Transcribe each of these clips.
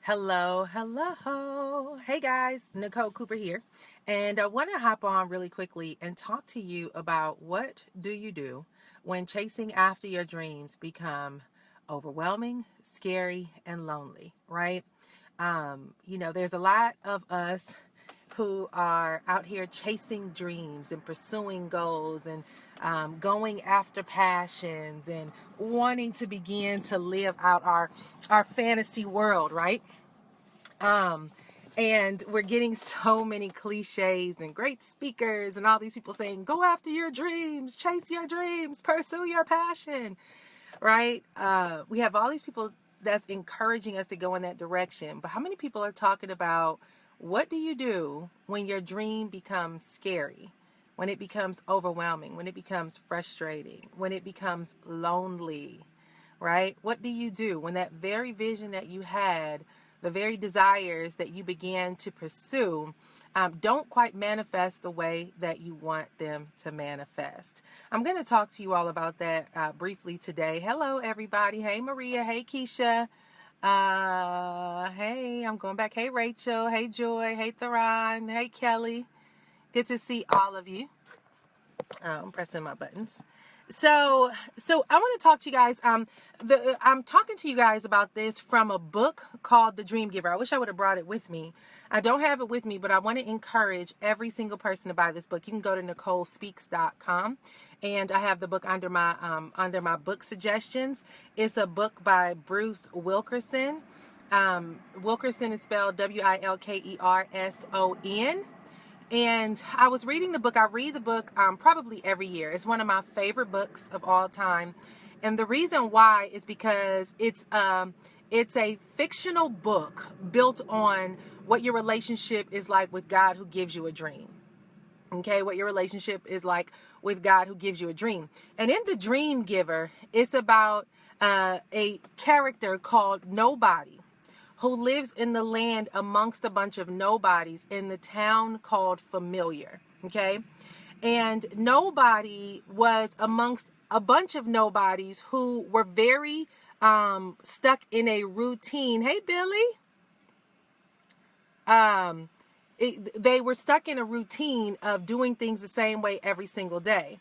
Hello, hello. Hey guys, Nicole Cooper here. And I want to hop on really quickly and talk to you about what do you do when chasing after your dreams become overwhelming, scary, and lonely, right? There's a lot of us who are out here chasing dreams and pursuing goals and going after passions and wanting to begin to live out our fantasy world, right? Um, and we're getting so many cliches and great speakers and all these people saying, go after your dreams, chase your dreams, pursue your passion, right? We have all these people that's encouraging us to go in that direction. But how many people are talking about what do you do when your dream becomes scary? When it becomes overwhelming, when it becomes frustrating, when it becomes lonely, right? What do you do when that very vision that you had, the very desires that you began to pursue, don't quite manifest the way that you want them to manifest? I'm going to talk to you all about that briefly today. Hello, everybody. Hey, Maria. Hey, Keisha. Hey, I'm going back. Hey, Rachel. Hey, Joy. Hey, Theron. Hey, Kelly. Good to see all of you. I'm pressing my buttons. So I want to talk to you guys. I'm talking to you guys about this from a book called The Dream Giver. I wish I would have brought it with me. I don't have it with me, but I want to encourage every single person to buy this book. You can go to NicoleSpeaks.com, and I have the book under my book suggestions. It's a book by Bruce Wilkerson. Wilkerson is spelled Wilkerson. And I was reading the book. I read the book probably every year. It's one of my favorite books of all time. And the reason why is because it's a fictional book built on what your relationship is like with God who gives you a dream. Okay, what your relationship is like with God who gives you a dream. And in The Dream Giver, it's about a character called Nobody, who lives in the land amongst a bunch of nobodies in the town called Familiar. Okay. And Nobody was amongst a bunch of nobodies who were very stuck in a routine. Hey, Billy. They were stuck in a routine of doing things the same way every single day.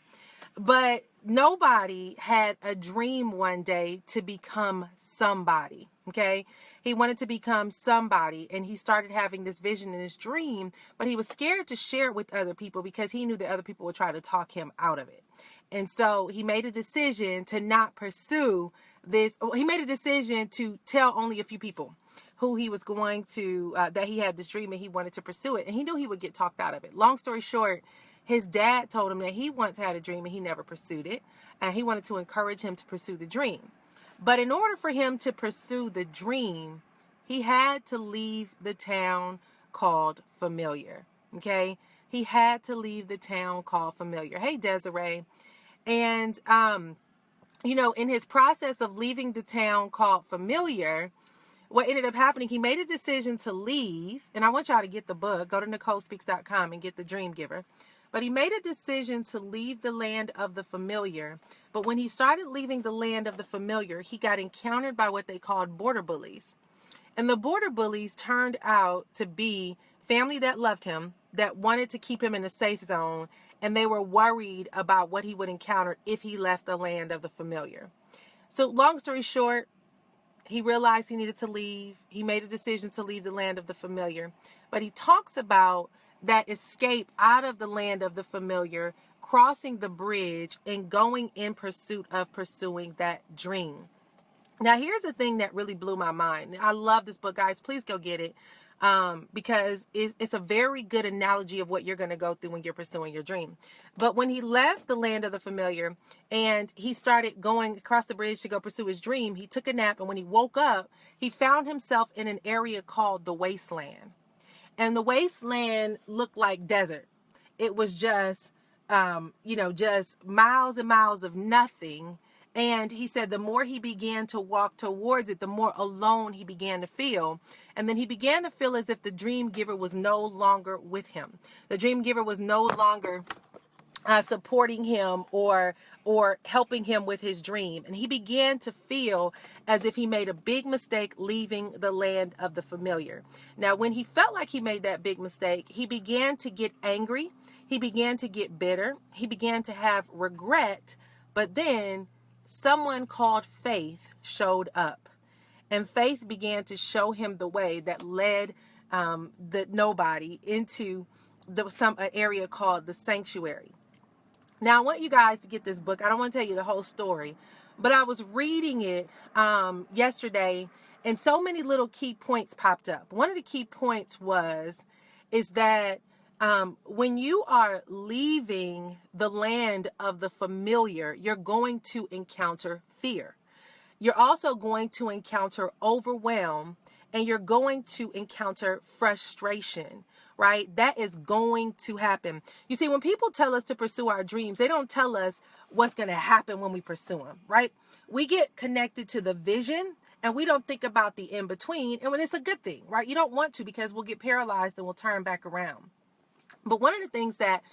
But Nobody had a dream one day to become somebody. Okay. He wanted to become somebody, and he started having this vision in his dream, but he was scared to share it with other people because he knew that other people would try to talk him out of it. And so he made a decision to not pursue this. He made a decision to tell only a few people who he was going to, that he had this dream and he wanted to pursue it. And he knew he would get talked out of it. Long story short, his dad told him that he once had a dream and he never pursued it. And he wanted to encourage him to pursue the dream. But in order for him to pursue the dream, he had to leave the town called Familiar. Okay? He had to leave the town called Familiar. Hey, Desiree. And, in his process of leaving the town called Familiar, what ended up happening, he made a decision to leave. And I want y'all to get the book. Go to NicoleSpeaks.com and get The Dream Giver. But he made a decision to leave the land of the familiar. But when he started leaving the land of the familiar, he got encountered by what they called border bullies. And the border bullies turned out to be family that loved him, that wanted to keep him in a safe zone, and they were worried about what he would encounter if he left the land of the familiar. So long story short, he realized he needed to leave. He made a decision to leave the land of the familiar. But he talks about that escape out of the land of the familiar, crossing the bridge and going in pursuit of pursuing that dream. Now, here's the thing that really blew my mind. I love this book, guys. Please go get it. Because it's a very good analogy of what you're going to go through when you're pursuing your dream. But when he left the land of the familiar and he started going across the bridge to go pursue his dream, he took a nap. And when he woke up, he found himself in an area called the wasteland. And the wasteland looked like desert. It was just, just miles and miles of nothing. And he said the more he began to walk towards it, the more alone he began to feel. And then he began to feel as if the dream giver was no longer with him. The dream giver was no longer supporting him or helping him with his dream. And he began to feel as if he made a big mistake leaving the land of the familiar. Now, when he felt like he made that big mistake, he began to get angry. He began to get bitter. He began to have regret. But then someone called Faith showed up. And Faith began to show him the way that led the nobody into an area called the sanctuary. Now, I want you guys to get this book. I don't want to tell you the whole story, but I was reading it yesterday, and so many little key points popped up. One of the key points is that when you are leaving the land of the familiar, you're going to encounter fear. You're also going to encounter overwhelm, and you're going to encounter frustration, right? That is going to happen. You see, when people tell us to pursue our dreams, they don't tell us what's going to happen when we pursue them, right? We get connected to the vision and we don't think about the in between. And when it's a good thing, right? You don't want to, because we'll get paralyzed and we'll turn back around. But one of the things that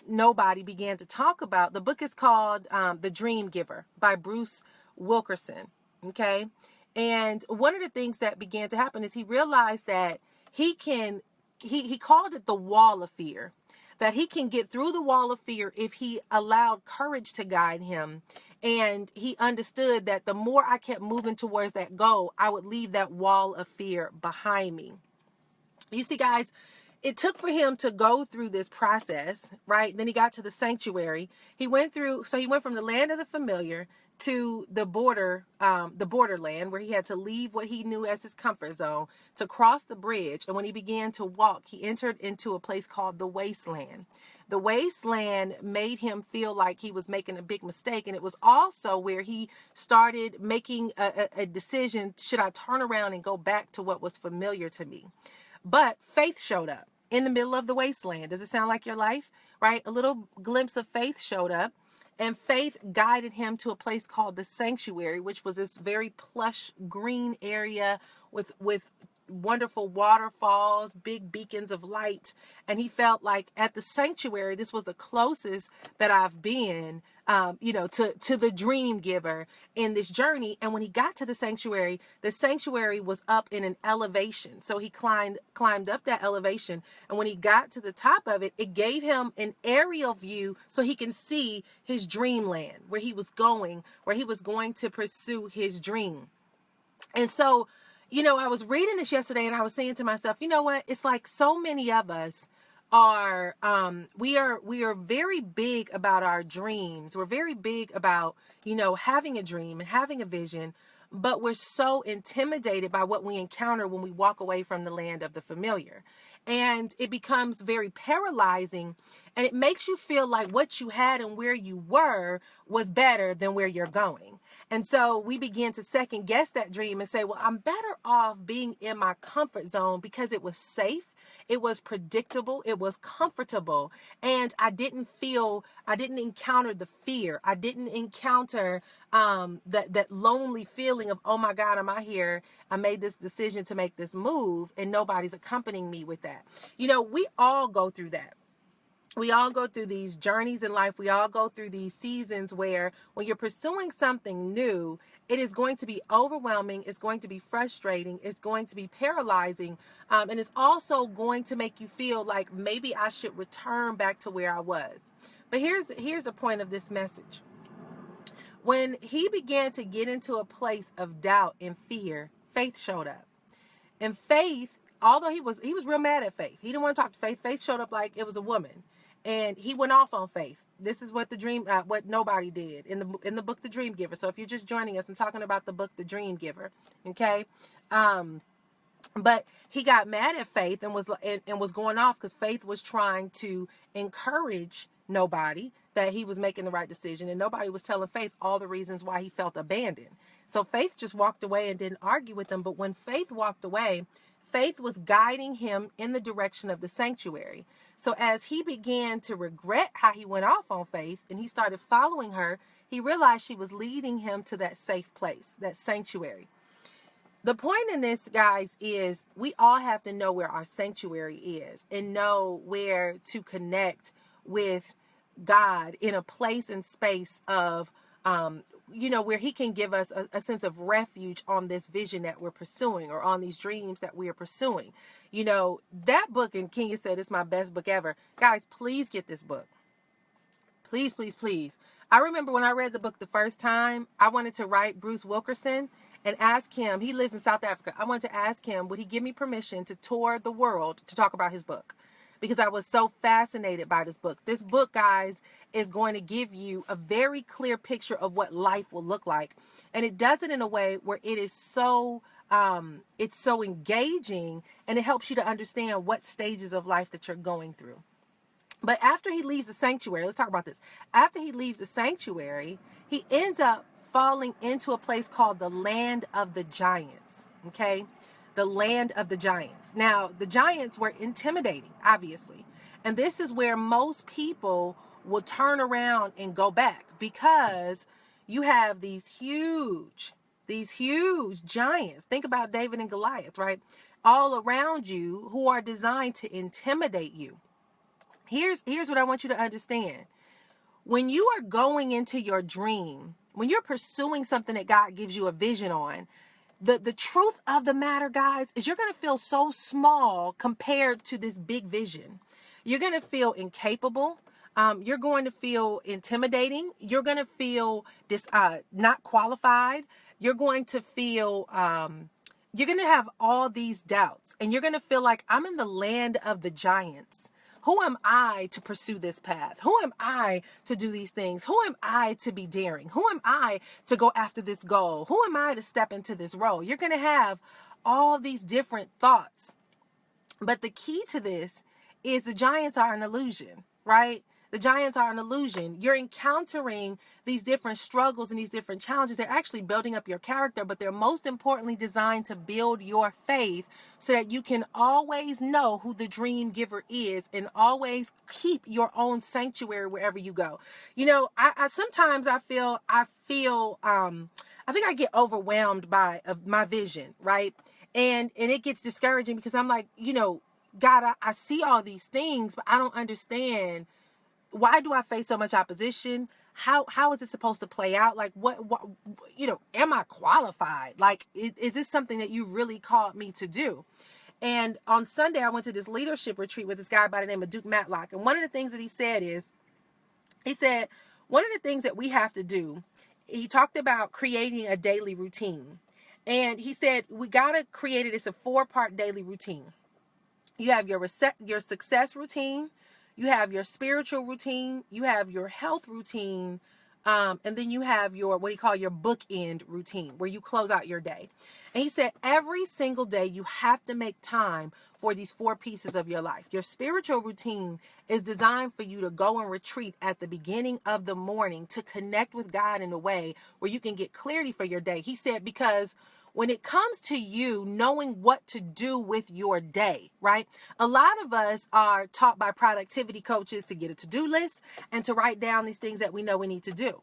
nobody began to talk about, the book is called The Dream Giver by Bruce Wilkerson. Okay. And one of the things that began to happen is he realized that he called it the wall of fear, that he can get through the wall of fear if he allowed courage to guide him. And he understood that the more I kept moving towards that goal, I would leave that wall of fear behind me. You see, guys, it took for him to go through this process, right? Then he got to the sanctuary. He went from the land of the familiar to the borderland, where he had to leave what he knew as his comfort zone to cross the bridge. And when he began to walk, he entered into a place called the wasteland. The wasteland made him feel like he was making a big mistake. And it was also where he started making a decision. Should I turn around and go back to what was familiar to me? But faith showed up in the middle of the wasteland. Does it sound like your life, right? A little glimpse of faith showed up, and faith guided him to a place called the sanctuary, which was this very plush green area with wonderful waterfalls, big beacons of light. And he felt like at the sanctuary, this was the closest that I've been, to the dream giver in this journey. And when he got to the sanctuary was up in an elevation. So he climbed up that elevation. And when he got to the top of it, it gave him an aerial view so he can see his dreamland, where he was going to pursue his dream. And so, I was reading this yesterday and I was saying to myself, you know what? It's like so many of us are very big about our dreams. We're very big about, having a dream and having a vision, but we're so intimidated by what we encounter when we walk away from the land of the familiar. And it becomes very paralyzing, and it makes you feel like what you had and where you were was better than where you're going. And so we begin to second guess that dream and say, well, I'm better off being in my comfort zone because it was safe, it was predictable, it was comfortable, and I didn't encounter the fear. I didn't encounter that lonely feeling of, oh my God, am I here? I made this decision to make this move and nobody's accompanying me with that. We all go through that. We all go through these journeys in life. We all go through these seasons where when you're pursuing something new, it is going to be overwhelming. It's going to be frustrating. It's going to be paralyzing. And it's also going to make you feel like maybe I should return back to where I was. But here's the point of this message. When he began to get into a place of doubt and fear, faith showed up. And faith, although he was real mad at faith. He didn't want to talk to faith. Faith showed up like it was a woman. And he went off on faith. This is what what nobody did in the book, The Dream Giver. So if you're just joining us, I'm talking about the book, The Dream Giver. Okay. But he got mad at faith and was going off because faith was trying to encourage nobody that he was making the right decision. And nobody was telling faith all the reasons why he felt abandoned. So faith just walked away and didn't argue with them. But when faith walked away, faith was guiding him in the direction of the sanctuary. So as he began to regret how he went off on faith and he started following her, he realized she was leading him to that safe place, that sanctuary. The point in this, guys, is we all have to know where our sanctuary is and know where to connect with God in a place and space of, where he can give us a sense of refuge on this vision that we're pursuing, or on these dreams that we are pursuing. That book, and Kenya said it's my best book ever. Guys, please get this book. Please, please, please. I remember when I read the book the first time, I wanted to write Bruce Wilkerson and ask him, he lives in South Africa. I wanted to ask him, would he give me permission to tour the world to talk about his book? Because I was so fascinated by this book. This book, guys, is going to give you a very clear picture of what life will look like. And it does it in a way where it is it's so engaging, and it helps you to understand what stages of life that you're going through. But after he leaves the sanctuary, let's talk about this. After he leaves the sanctuary, he ends up falling into a place called the land of the giants. Okay? The land of the giants. Now, the giants were intimidating, obviously. And this is where most people will turn around and go back, because you have these huge giants. Think about David and Goliath, right? All around you, who are designed to intimidate you. Here's what I want you to understand. When you are going into your dream, when you're pursuing something that God gives you a vision on, the truth of the matter, guys, is you're going to feel so small compared to this big vision. You're going to feel incapable. You're going to feel intimidating. You're going to feel not qualified. You're going to feel, you're going to have all these doubts, and you're going to feel like, I'm in the land of the giants. Who am I to pursue this path? Who am I to do these things? Who am I to be daring? Who am I to go after this goal? Who am I to step into this role? You're going to have all these different thoughts. But the key to this is the giants are an illusion, right? The giants are an illusion. You're encountering these different struggles and these different challenges. They're actually building up your character, but they're most importantly designed to build your faith so that you can always know who the dream giver is, and always keep your own sanctuary wherever you go. I sometimes I think I get overwhelmed by my vision, right? And it gets discouraging, because I'm like, God, I see all these things, but I don't understand. Why do I face so much opposition? How is it supposed to play out? Like, what am I qualified? Like, is this something that you really called me to do? And on Sunday, I went to this leadership retreat with this guy by the name of Duke Matlock. And one of the things that he said, one of the things that we have to do, he talked about creating a daily routine. And he said, we got to create it. It's a 4-part daily routine. You have your success routine, you have your spiritual routine, you have your health routine, and then you have your, what he call your bookend routine, where you close out your day. And he said, every single day you have to make time for these 4 pieces of your life. Your spiritual routine is designed for you to go and retreat at the beginning of the morning to connect with God in a way where you can get clarity for your day. He said, because when it comes to you knowing what to do with your day, right? A lot of us are taught by productivity coaches to get a to-do list and to write down these things that we know we need to do.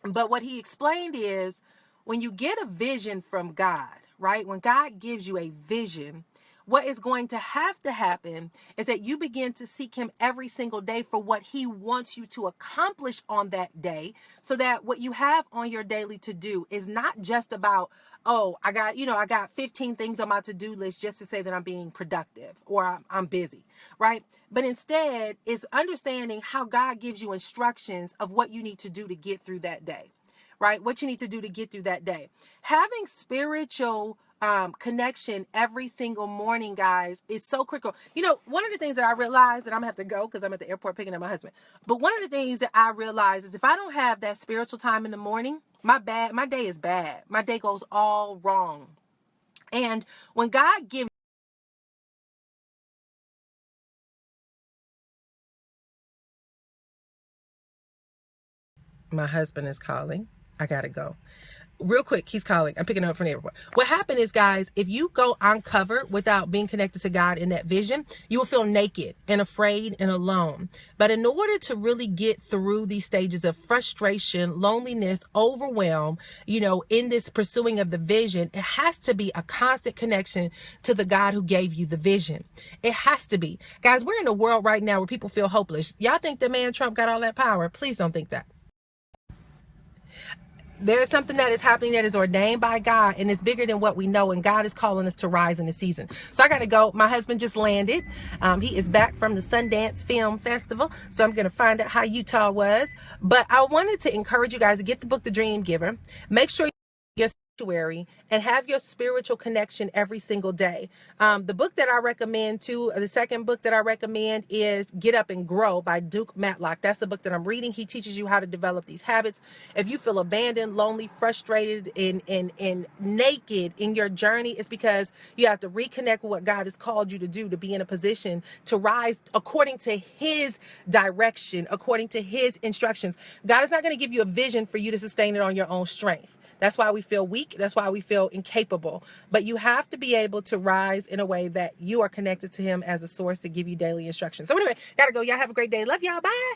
But what he explained is, when you get a vision from God, right? When God gives you a vision, what is going to have to happen is that you begin to seek him every single day for what he wants you to accomplish on that day, so that what you have on your daily to do is not just about, oh, I got 15 things on my to-do list just to say that I'm being productive or I'm busy, right? But instead, it's understanding how God gives you instructions of what you need to do to get through that day, right? What you need to do to get through that day. Having spiritual connection every single morning, guys, is so critical. One of the things that I realized, and I'm gonna have to go because I'm at the airport picking up my husband, but one of the things that I realized is, if I don't have that spiritual time in the morning, my day is bad. My day goes all wrong. And when God gives, my husband is calling. I gotta go. real quick, he's calling. I'm picking him up from the airport. What happened is, guys, if you go uncovered without being connected to God in that vision, you will feel naked and afraid and alone. But in order to really get through these stages of frustration, loneliness, overwhelm, in this pursuing of the vision, it has to be a constant connection to the God who gave you the vision. It has to be. Guys, we're in a world right now where people feel hopeless. Y'all think that man Trump got all that power? Please don't think that. There's something that is happening that is ordained by God, and it's bigger than what we know, and God is calling us to rise in the season. So I got to go. My husband just landed. He is back from the Sundance Film Festival, so I'm going to find out how Utah was. But I wanted to encourage you guys to get the book, The Dream Giver. Make sure your sanctuary and have your spiritual connection every single day. The book that I recommend the second book that I recommend is Get Up and Grow by Duke Matlock. That's the book that I'm reading. He teaches you how to develop these habits. If you feel abandoned, lonely, frustrated, and naked in your journey, it's because you have to reconnect with what God has called you to do, to be in a position to rise according to his direction, according to his instructions. God is not going to give you a vision for you to sustain it on your own strength. That's why we feel weak. That's why we feel incapable. But you have to be able to rise in a way that you are connected to him as a source to give you daily instructions. So anyway, gotta go. Y'all have a great day. Love y'all. Bye.